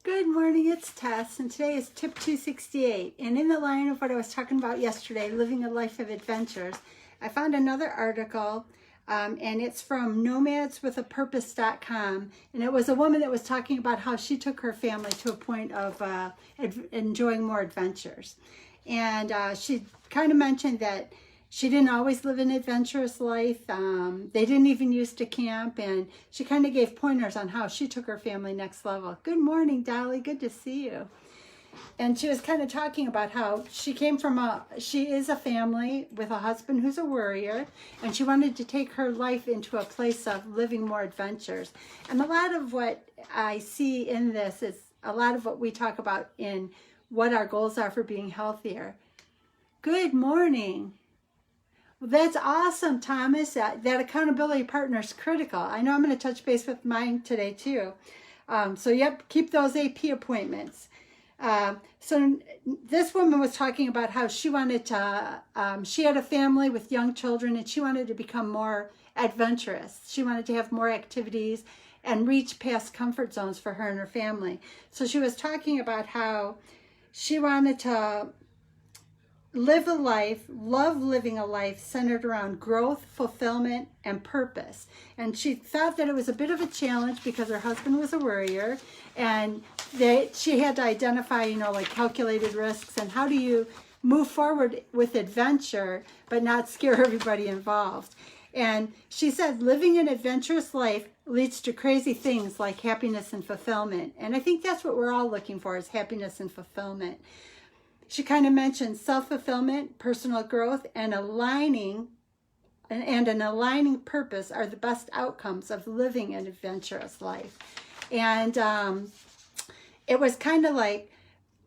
Good morning, it's Tess, and today is tip 268. And in the line of what I was talking about yesterday, living a life of adventures, I found another article, and it's from nomadswithapurpose.com. And it was a woman that was talking about how she took her family to a point of enjoying more adventures. And she kind of mentioned that she didn't always live an adventurous life. They didn't even used to camp, and she kind of gave pointers on how she took her family next level. Good morning, Dolly. Good to see you. And she was kind of talking about how she came from she is a family with a husband who's a worrier, and she wanted to take her life into a place of living more adventures. And a lot of what I see in this is a lot of what we talk about in what our goals are for being healthier. Good morning. Well, that's awesome, Thomas. That accountability partner is critical. I know I'm going to touch base with mine today, too. Yep, keep those AP appointments. So this woman was talking about how she wanted to, she had a family with young children, and she wanted to become more adventurous. She wanted to have more activities and reach past comfort zones for her and her family. So she was talking about how she wanted to live a life, love living a life centered around growth, fulfillment, and purpose. And she thought that it was a bit of a challenge because her husband was a worrier, and she had to identify, like calculated risks and how do you move forward with adventure but not scare everybody involved. And she said living an adventurous life leads to crazy things like happiness and fulfillment. And I think that's what we're all looking for, is happiness and fulfillment. She kind of mentioned self-fulfillment, personal growth, and an aligning purpose are the best outcomes of living an adventurous life. And it was kind of like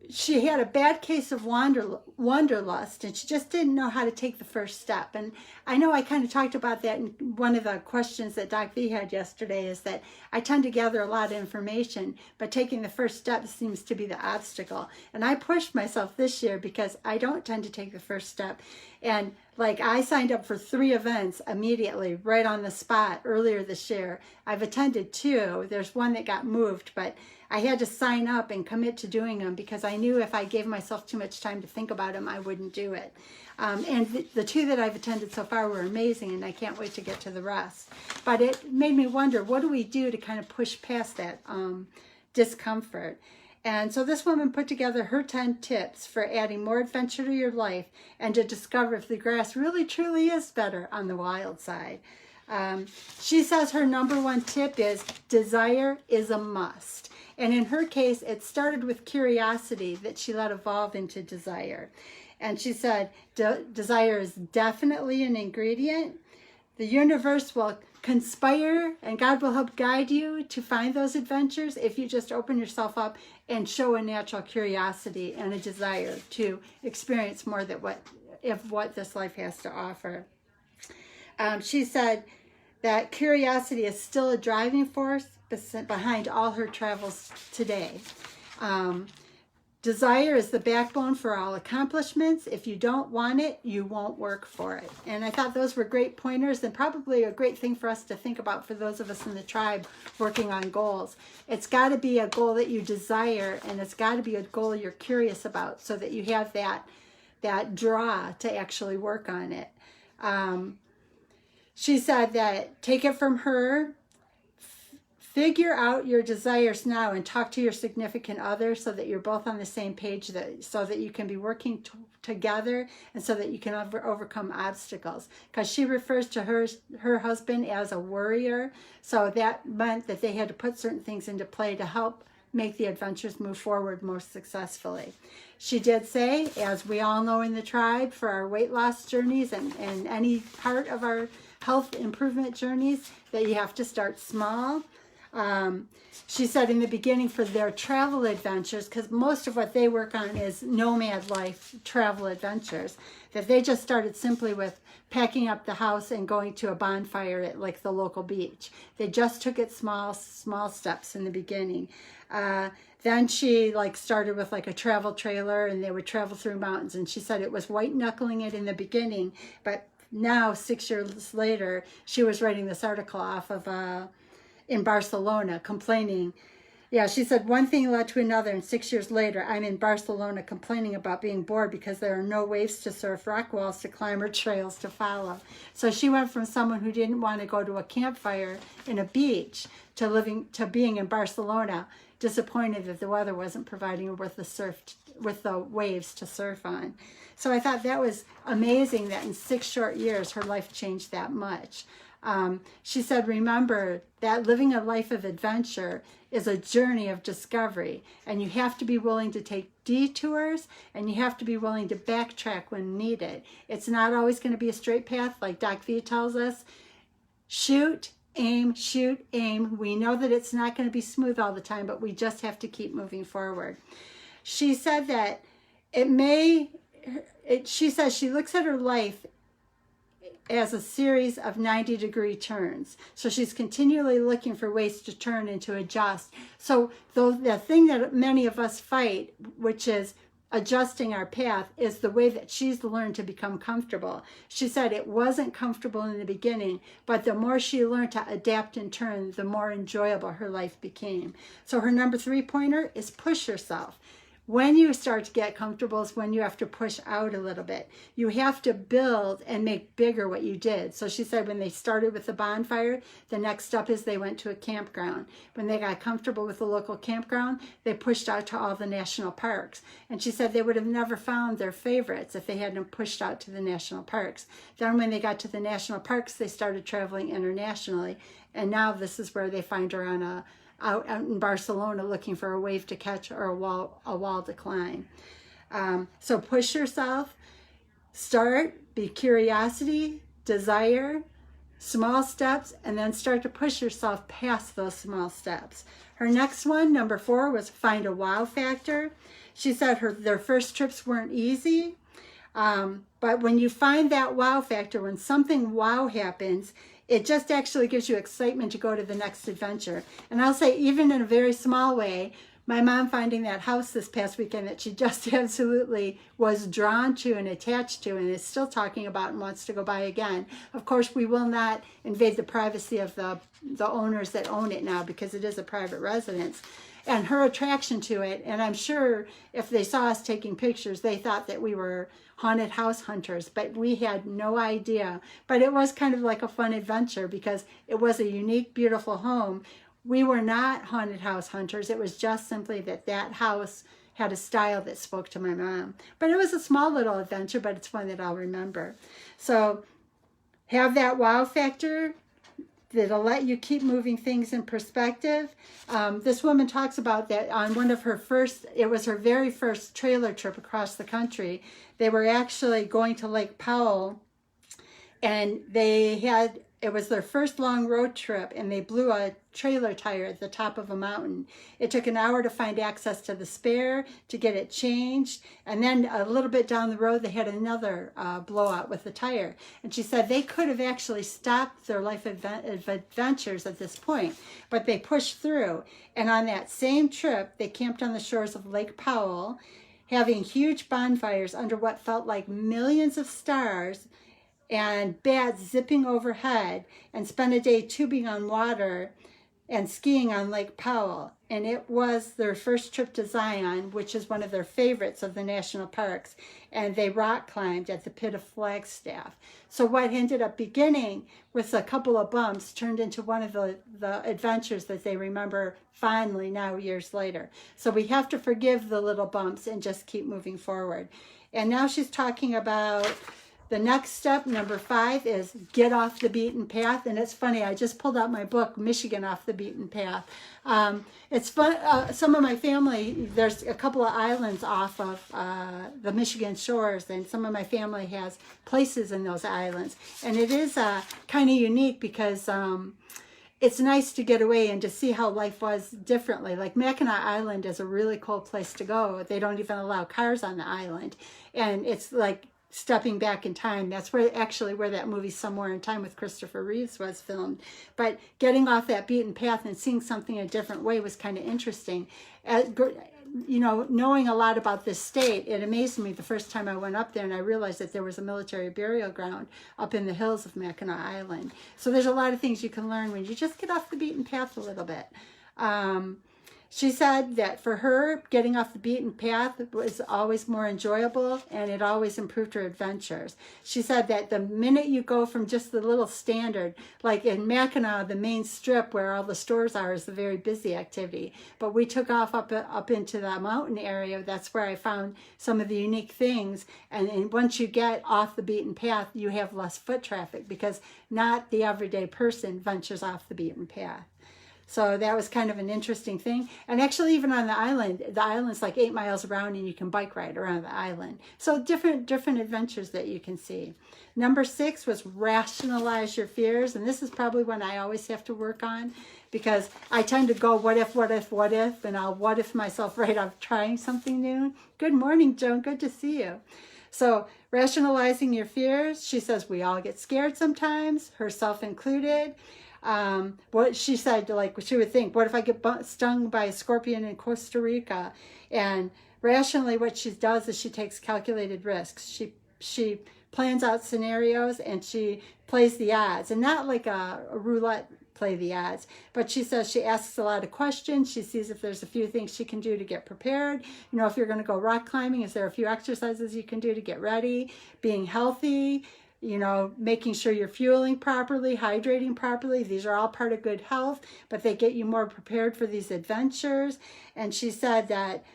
she had a bad case of wanderlust, and she just didn't know how to take the first step. And I know I kind of talked about that in one of the questions that Doc V had yesterday, is that I tend to gather a lot of information, but taking the first step seems to be the obstacle. And I pushed myself this year because I don't tend to take the first step. And like, I signed up for 3 events immediately, right on the spot earlier this year. I've attended 2. There's one that got moved, but I had to sign up and commit to doing them because I knew if I gave myself too much time to think about them, I wouldn't do it. And the 2 that I've attended so far were amazing, and I can't wait to get to the rest. But it made me wonder, what do we do to kind of push past that discomfort? And so this woman put together her 10 tips for adding more adventure to your life and to discover if the grass really truly is better on the wild side. She says her number 1 tip is desire is a must. And in her case, it started with curiosity that she let evolve into desire. And she said, desire is definitely an ingredient. The universe will conspire, and God will help guide you to find those adventures if you just open yourself up and show a natural curiosity and a desire to experience more of what this life has to offer. She said that curiosity is still a driving force behind all her travels today. Desire is the backbone for all accomplishments. If you don't want it, you won't work for it. And I thought those were great pointers, and probably a great thing for us to think about for those of us in the tribe working on goals. It's got to be a goal that you desire, and it's got to be a goal you're curious about so that you have that draw to actually work on it. She said that, take it from her, figure out your desires now and talk to your significant other so that you're both on the same page, so that you can be working together and so that you can overcome obstacles. Because she refers to her husband as a worrier, so that meant that they had to put certain things into play to help make the adventures move forward more successfully. She did say, as we all know in the tribe, for our weight loss journeys and any part of our health improvement journeys, that you have to start small. She said in the beginning for their travel adventures, because most of what they work on is nomad life travel adventures, that they just started simply with packing up the house and going to a bonfire at like the local beach. They just took it small steps in the beginning. Then she started with a travel trailer, and they would travel through mountains. And she said it was white knuckling it in the beginning, but now 6 years later, she was writing this article off of in Barcelona, complaining, Yeah, she said one thing led to another, and 6 years later, I'm in Barcelona complaining about being bored because there are no waves to surf, rock walls to climb, or trails to follow. So she went from someone who didn't want to go to a campfire in a beach to being in Barcelona, disappointed that the weather wasn't providing her with the waves to surf on. So I thought that was amazing that in 6 short years her life changed that much. She said, remember that living a life of adventure is a journey of discovery, and you have to be willing to take detours, and you have to be willing to backtrack when needed. It's not always going to be a straight path, like Doc V tells us. Shoot, aim, shoot, aim. We know that it's not going to be smooth all the time, but we just have to keep moving forward. She said that she says she looks at her life as a series of 90-degree turns. So she's continually looking for ways to turn and to adjust. So the thing that many of us fight, which is adjusting our path, is the way that she's learned to become comfortable. She said it wasn't comfortable in the beginning, but the more she learned to adapt and turn, the more enjoyable her life became. So her number 3 pointer is push yourself. When you start to get comfortable is when you have to push out a little bit. You have to build and make bigger what you did. So she said when they started with the bonfire, the next step is they went to a campground. When they got comfortable with the local campground, they pushed out to all the national parks. And she said they would have never found their favorites if they hadn't pushed out to the national parks. Then when they got to the national parks, they started traveling internationally. And now this is where they find her on out in Barcelona looking for a wave to catch or a wall to climb. So push yourself, start, be curiosity, desire, small steps, and then start to push yourself past those small steps. Her next one, number 4, was find a wow factor. She said their first trips weren't easy, but when you find that wow factor, when something wow happens, it just actually gives you excitement to go to the next adventure. And I'll say, even in a very small way, my mom finding that house this past weekend that she just absolutely was drawn to and attached to and is still talking about and wants to go buy again. Of course, we will not invade the privacy of the owners that own it now, because it is a private residence. And her attraction to it, and I'm sure if they saw us taking pictures, they thought that we were haunted house hunters, but we had no idea. But it was kind of like a fun adventure because it was a unique, beautiful home. We were not haunted house hunters. It was just simply that house had a style that spoke to my mom. But it was a small little adventure, but it's one that I'll remember. So have that wow factor that'll let you keep moving things in perspective. This woman talks about that on one of her it was her very first trailer trip across the country. They were actually going to Lake Powell, and it was their first long road trip, and they blew a trailer tire at the top of a mountain. It took an hour to find access to the spare, to get it changed, and then a little bit down the road, they had another blowout with the tire. And she said they could have actually stopped their life adventures at this point, but they pushed through. And on that same trip, they camped on the shores of Lake Powell, having huge bonfires under what felt like millions of stars and bats zipping overhead, and spent a day tubing on water and skiing on Lake Powell. And it was their first trip to Zion, which is one of their favorites of the national parks. And they rock climbed at the Pit of Flagstaff. So what ended up beginning with a couple of bumps turned into one of the adventures that they remember fondly now years later. So we have to forgive the little bumps and just keep moving forward. And now she's talking about the next step, number 5, is get off the beaten path. And it's funny, I just pulled out my book, Michigan Off the Beaten Path. It's fun. Some of my family, there's a couple of islands off of the Michigan shores, and some of my family has places in those islands. And it is kind of unique because it's nice to get away and to see how life was differently. Like Mackinac Island is a really cool place to go. They don't even allow cars on the island. And it's like stepping back in time. That's where that movie Somewhere in Time with Christopher Reeves was filmed. But getting off that beaten path and seeing something a different way was kind of interesting. Knowing a lot about this state, it amazed me the first time I went up there and I realized that there was a military burial ground up in the hills of Mackinac Island. So there's a lot of things you can learn when you just get off the beaten path a little bit. She said that for her, getting off the beaten path was always more enjoyable, and it always improved her adventures. She said that the minute you go from just the little standard, like in Mackinac, the main strip where all the stores are is a very busy activity. But we took off up into the mountain area. That's where I found some of the unique things. And once you get off the beaten path, you have less foot traffic because not the everyday person ventures off the beaten path. So that was kind of an interesting thing. And actually, even on the island's like 8 miles around, and you can bike ride around the island. So different adventures that you can see. Number 6 was rationalize your fears. And this is probably one I always have to work on, because I tend to go, what if, and I'll what if myself right off trying something new. Good morning, Joan. Good to see you. So rationalizing your fears, she says we all get scared sometimes, herself included. What she said, like, she would think, what if I get stung by a scorpion in Costa Rica? And rationally, what she does is she takes calculated risks. She plans out scenarios and she plays the odds, and not like a roulette play the odds, but she says she asks a lot of questions. She sees if there's a few things she can do to get prepared. You know, if you're going to go rock climbing, is there a few exercises you can do to get ready? Being healthy, you know, making sure you're fueling properly, hydrating properly. These are all part of good health, but they get you more prepared for these adventures. And she said that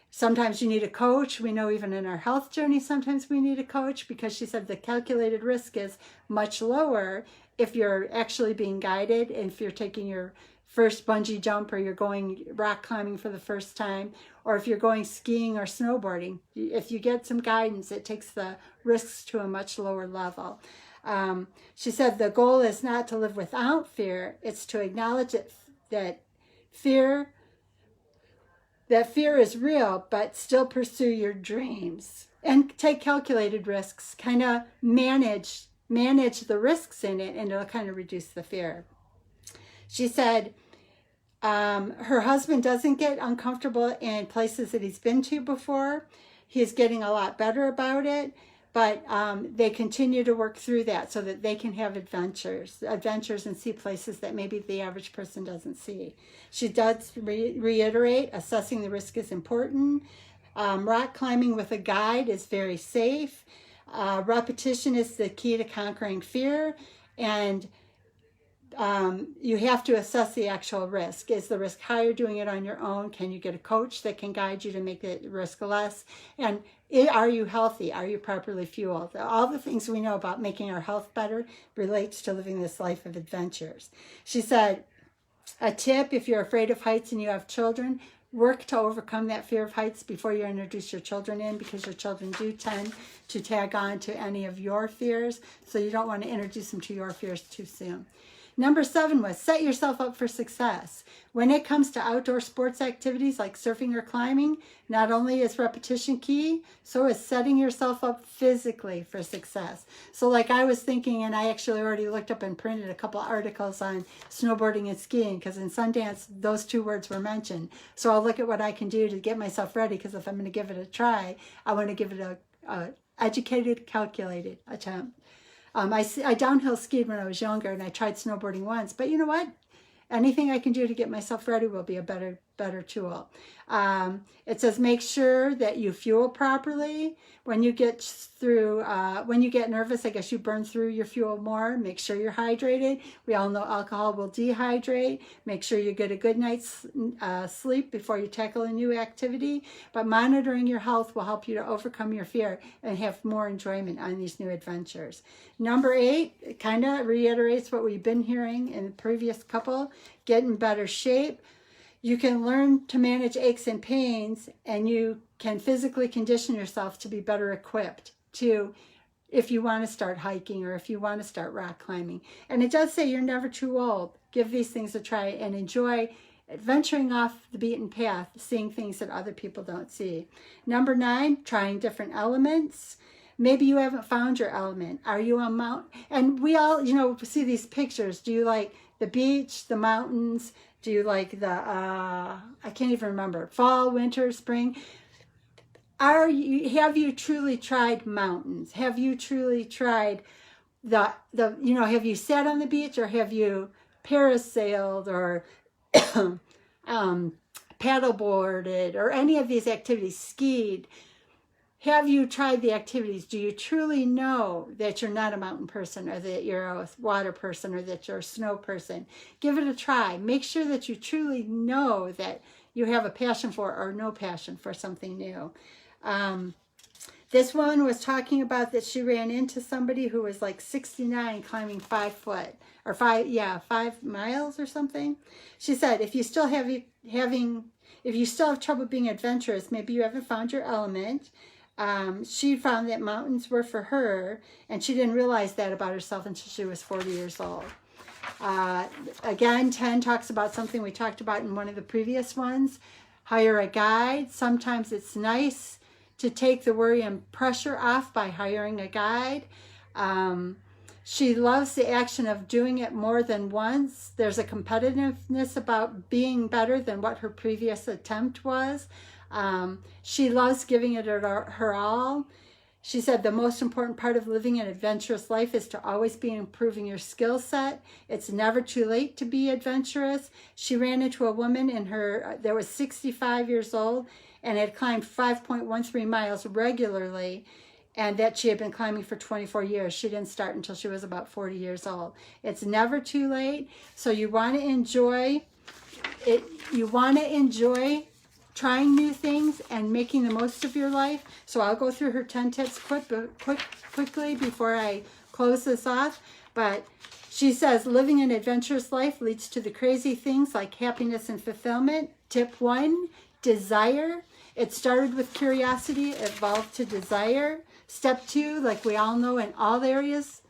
sometimes you need a coach. We know even in our health journey, sometimes we need a coach, because she said the calculated risk is much lower if you're actually being guided, and if you're taking your first bungee jump, or you're going rock climbing for the first time, or if you're going skiing or snowboarding. If you get some guidance, it takes the risks to a much lower level. She said the goal is not to live without fear, it's to acknowledge that fear is real, but still pursue your dreams and take calculated risks, kind of manage the risks in it, and it'll kind of reduce the fear. She said her husband doesn't get uncomfortable in places that he's been to before. He's getting a lot better about it, but they continue to work through that so that they can have adventures and see places that maybe the average person doesn't see. She does reiterate assessing the risk is important. Rock climbing with a guide is very safe. Repetition is the key to conquering fear, and you have to assess the actual risk. Is the risk higher doing it on your own? Can you get a coach that can guide you to make the risk less? And are you healthy? Are you properly fueled? All the things we know about making our health better relates to living this life of adventures. She said, a tip, if you're afraid of heights and you have children, work to overcome that fear of heights before you introduce your children in, because your children do tend to tag on to any of your fears. So you don't want to introduce them to your fears too soon. Number 7 was set yourself up for success. When it comes to outdoor sports activities like surfing or climbing, not only is repetition key, so is setting yourself up physically for success. So like I was thinking, and I actually already looked up and printed a couple articles on snowboarding and skiing, because in Sundance, those 2 words were mentioned. So I'll look at what I can do to get myself ready, because if I'm going to give it a try, I want to give it a educated, calculated attempt. I downhill skied when I was younger, and I tried snowboarding once. But you know what? Anything I can do to get myself ready will be a better tool. It says make sure that you fuel properly. When you get nervous, I guess you burn through your fuel more. Make sure you're hydrated. We all know alcohol will dehydrate. Make sure you get a good night's sleep before you tackle a new activity. But monitoring your health will help you to overcome your fear and have more enjoyment on these new adventures. Number 8 kind of reiterates what we've been hearing in the previous couple. Get in better shape. You can learn to manage aches and pains, and you can physically condition yourself to be better equipped to, if you want to start hiking or if you want to start rock climbing. And it does say you're never too old. Give these things a try and enjoy venturing off the beaten path, seeing things that other people don't see. Number 9, trying different elements. Maybe you haven't found your element. Are you on mountain? And we all, see these pictures. Do you like the beach, the mountains? Do you like the, I can't even remember, fall, winter, spring? Have you truly tried mountains? Have you truly tried have you sat on the beach, or have you parasailed, or paddleboarded, or any of these activities, skied. Have you tried the activities? Do you truly know that you're not a mountain person, or that you're a water person, or that you're a snow person? Give it a try. Make sure that you truly know that you have a passion for, or no passion for, something new. This woman was talking about that she ran into somebody who was like 69 climbing 5 foot, or 5 miles or something. She said, if you still have trouble being adventurous, maybe you haven't found your element. She found that mountains were for her, and she didn't realize that about herself until she was 40 years old. Again, 10 talks about something we talked about in one of the previous ones. Hire a guide. Sometimes it's nice to take the worry and pressure off by hiring a guide. She loves the action of doing it more than once. There's a competitiveness about being better than what her previous attempt was. She loves giving it her all. She said the most important part of living an adventurous life is to always be improving your skill set. It's never too late to be adventurous. She ran into a woman that was 65 years old and had climbed 5.13 miles regularly, and that she had been climbing for 24 years. She didn't start until she was about 40 years old. It's never too late. So you want to enjoy it. You want to enjoy trying new things and making the most of your life. So I'll go through her 10 tips quickly before I close this off. But she says living an adventurous life leads to the crazy things like happiness and fulfillment. Tip 1, desire. It started with curiosity, evolved to desire. Step 2, like we all know, in all areas.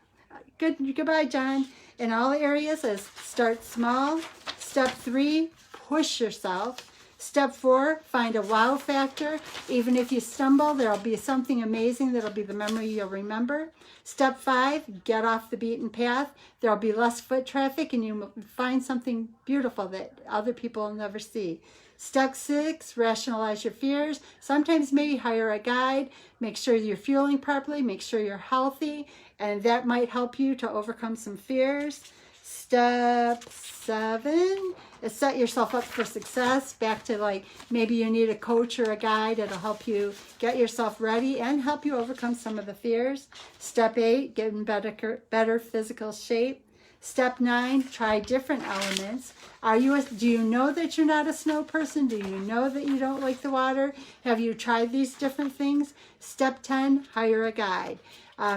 Goodbye, John. In all areas is start small. Step 3, push yourself. Step 4, find a wow factor. Even if you stumble, there'll be something amazing that'll be the memory you'll remember. Step 5, get off the beaten path. There'll be less foot traffic, and you'll find something beautiful that other people will never see. Step 6, rationalize your fears. Sometimes maybe hire a guide. Make sure you're fueling properly. Make sure you're healthy, and that might help you to overcome some fears. Step 7 is set yourself up for success. Back to like maybe you need a coach or a guide that'll help you get yourself ready and help you overcome some of the fears. Step 8, get in better physical shape. Step 9, try different elements. Do you know that you're not a snow person? Do you know that you don't like the water? Have you tried these different things? Step 10, hire a guide.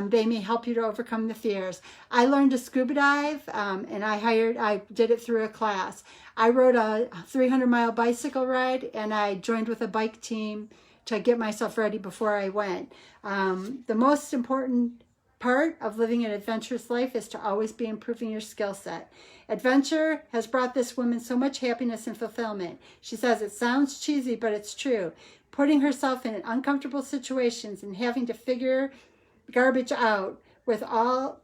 They may help you to overcome the fears. I learned to scuba dive, and I did it through a class. I rode a 300-mile bicycle ride, and I joined with a bike team to get myself ready before I went. The most important part of living an adventurous life is to always be improving your skill set. Adventure has brought this woman so much happiness and fulfillment. She says it sounds cheesy, but it's true. Putting herself in uncomfortable situations and having to figure garbage out with all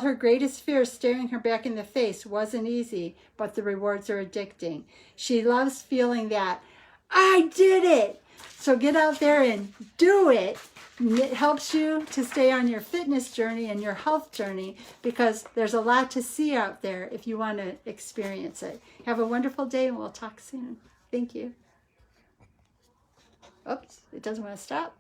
her greatest fears staring her back in the face wasn't easy, but the rewards are addicting. She loves feeling that, I did it! So get out there and do it. It helps you to stay on your fitness journey and your health journey, because there's a lot to see out there if you want to experience it. Have a wonderful day, and we'll talk soon. Thank you. Oops, it doesn't want to stop.